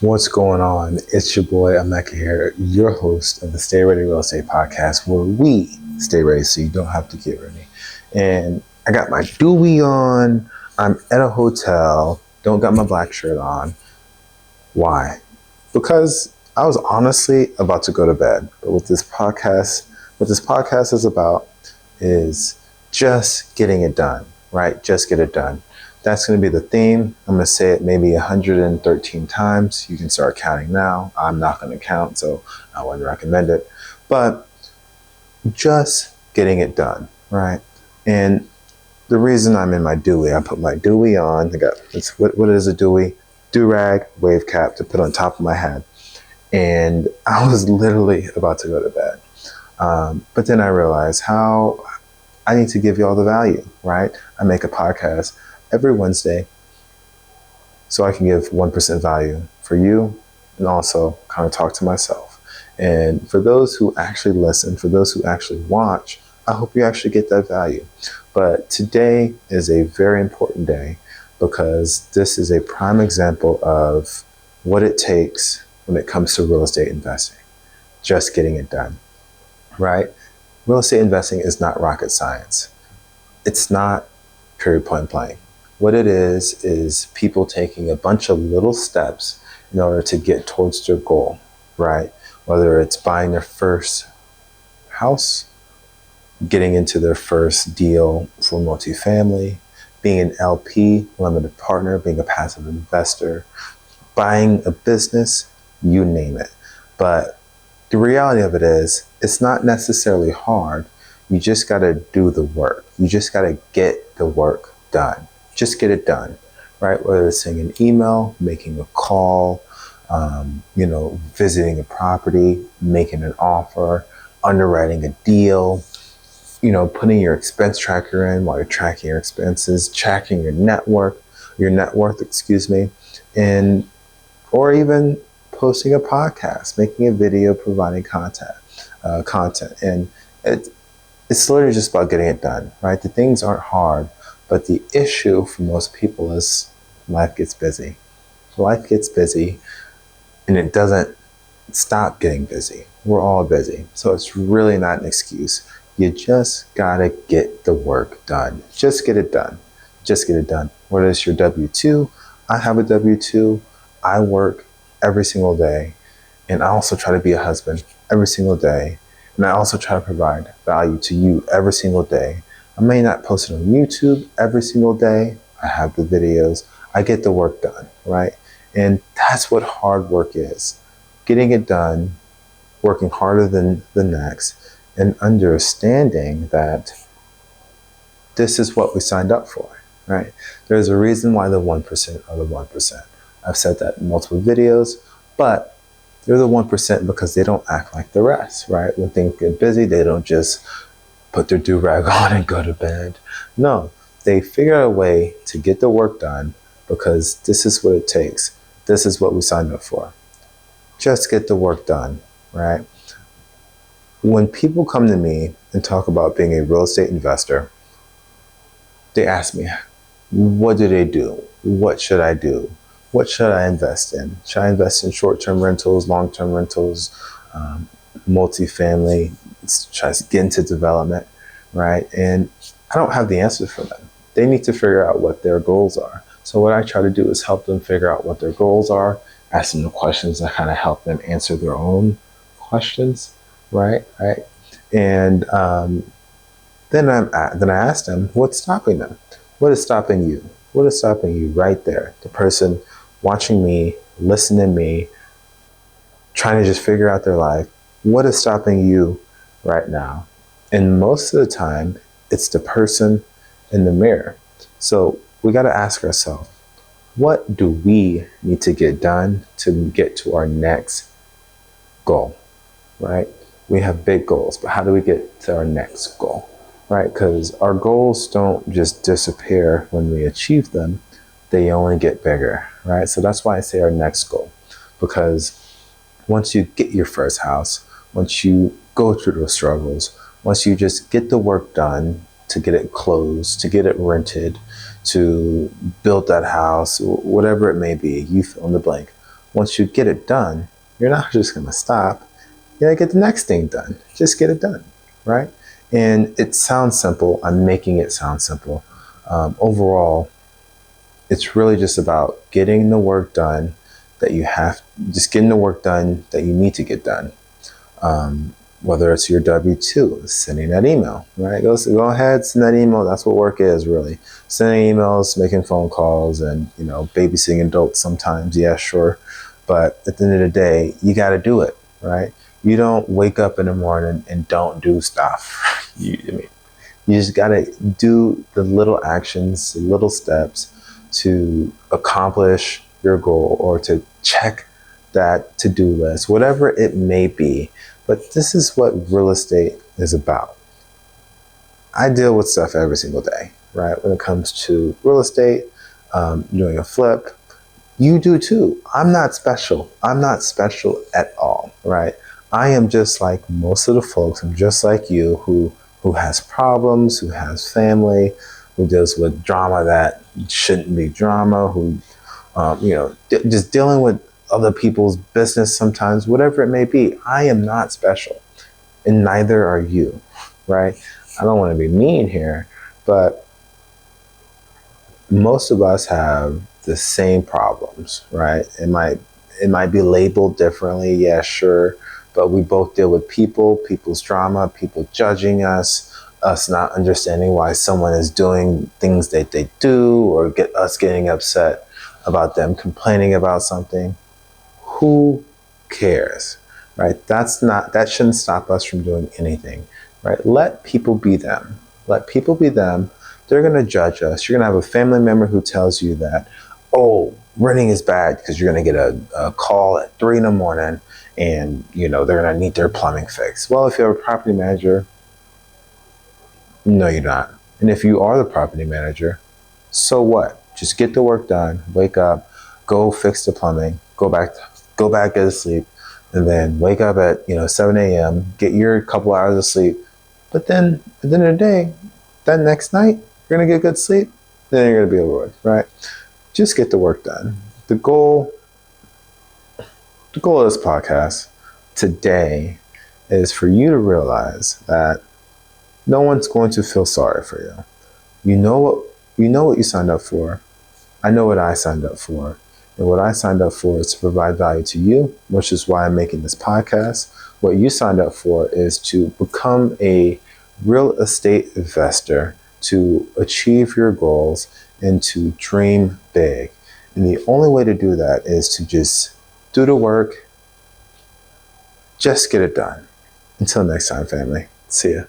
What's going on? It's your boy Emeka here, your host of the Stay Ready Real Estate Podcast, where we stay ready so you don't have to get ready. And I got my Dewey on. I'm at a hotel. Don't got my black shirt on. Why? Because I was honestly about to go to bed. But what this podcast is about is just getting it done, right? Just get it done. That's going to be the theme. I'm going to say it maybe 113 times. You can start counting now. I'm not going to count, so I wouldn't recommend it. But just getting it done, right? And the reason I'm in my Dewey, I put my Dewey on. What is a Dewey? Do-rag, wave cap to put on top of my head. And I was literally about to go to bed. But then I realized how I need to give you all the value, right? I make a podcast every Wednesday so I can give 1% value for you and also kind of talk to myself. And for those who actually listen, for those who actually watch, I hope you actually get that value. But today is a very important day because this is a prime example of what it takes when it comes to real estate investing. Just getting it done, right? Real estate investing is not rocket science. It's not period, point blank. What it is people taking a bunch of little steps in order to get towards their goal, right? Whether it's buying their first house, getting into their first deal for multifamily, being an LP, limited partner, being a passive investor, buying a business, you name it. But the reality of it is, it's not necessarily hard. You just got to do the work. You just got to get the work done. Just get it done, right? Whether it's sending an email, making a call, visiting a property, making an offer, underwriting a deal, putting your expense tracker in while you're tracking your expenses, tracking your net worth, and or even posting a podcast, making a video, providing content. And it's literally just about getting it done, right? The things aren't hard, but the issue for most people is life gets busy. Life gets busy, and it doesn't stop getting busy. We're all busy, so it's really not an excuse. You just gotta get the work done. Just get it done. Just get it done. Whether it's your W-2, I have a W-2. I work every single day, and I also try to be a husband every single day, and I also try to provide value to you every single day. I may not post it on YouTube every single day. I have the videos. I get the work done, right? And that's what hard work is. Getting it done, working harder than the next, and understanding that this is what we signed up for, right? There's a reason why the 1% are the 1%. I've said that in multiple videos, but they're the 1% because they don't act like the rest, right? When things get busy, they don't just put their do-rag on and go to bed. No, they figure out a way to get the work done because this is what it takes. This is what we signed up for. Just get the work done, right? When people come to me and talk about being a real estate investor, they ask me, what do they do? What should I do? What should I invest in? Should I invest in short-term rentals, long-term rentals, multifamily? Should I get into development, right? And I don't have the answer for them. They need to figure out what their goals are. So what I try to do is help them figure out what their goals are, ask them the questions that kind of help them answer their own questions, right? And then I ask them, what's stopping them? What is stopping you? What is stopping you right there? The person watching me, listening to me, trying to just figure out their life. What is stopping you right now? And most of the time, it's the person in the mirror. So we got to ask ourselves, what do we need to get done to get to our next goal, right? We have big goals, but how do we get to our next goal, right? Because our goals don't just disappear when we achieve them. They only get bigger, right? So that's why I say our next goal, because once you get your first house, once you go through those struggles, once you just get the work done to get it closed, to get it rented, to build that house, whatever it may be, you fill in the blank. once you get it done, you're not just going to stop. You gotta get the next thing done. Just get it done, right? And it sounds simple. I'm making it sound simple. Overall, it's really just about getting the work done that you have, just getting the work done that you need to get done. Whether it's your W-2, sending that email, right? Go ahead, send that email. That's what work is, really. Sending emails, making phone calls, and, babysitting adults sometimes. Yeah, sure. But at the end of the day, you got to do it, right? You don't wake up in the morning and don't do stuff. You just got to do the little actions, the little steps to accomplish your goal or to check that to-do list, whatever it may be. But this is what real estate is about. I deal with stuff every single day, right? When it comes to real estate, doing a flip, you do too. I'm not special. I'm not special at all, right? I am just like most of the folks. I'm just like you who has problems, who has family, who deals with drama that shouldn't be drama, who, just dealing with other people's business sometimes, whatever it may be. I am not special, and neither are you, right? I don't want to be mean here, but most of us have the same problems, right? It might be labeled differently, yeah, sure, but we both deal with people's drama, people judging us not understanding why someone is doing things that they do, or us getting upset about them complaining about something. Who cares, right? That shouldn't stop us from doing anything, right? Let people be them. Let people be them. They're going to judge us. You're going to have a family member who tells you that, oh, renting is bad because you're going to get a call at 3 a.m. and, they're going to need their plumbing fixed. Well, if you're a property manager, no, you're not. And if you are the property manager, so what? Just get the work done, wake up, go fix the plumbing, go back, get to sleep, and then wake up at 7 a.m., get your couple hours of sleep. But then at the end of the day, that next night, you're gonna get good sleep, then you're gonna be over with, right? Just get the work done. The goal of this podcast today is for you to realize that no one's going to feel sorry for you. You know what you signed up for. I know what I signed up for. And what I signed up for is to provide value to you, which is why I'm making this podcast. What you signed up for is to become a real estate investor, to achieve your goals, and to dream big. And the only way to do that is to just do the work, just get it done. Until next time, family. See ya.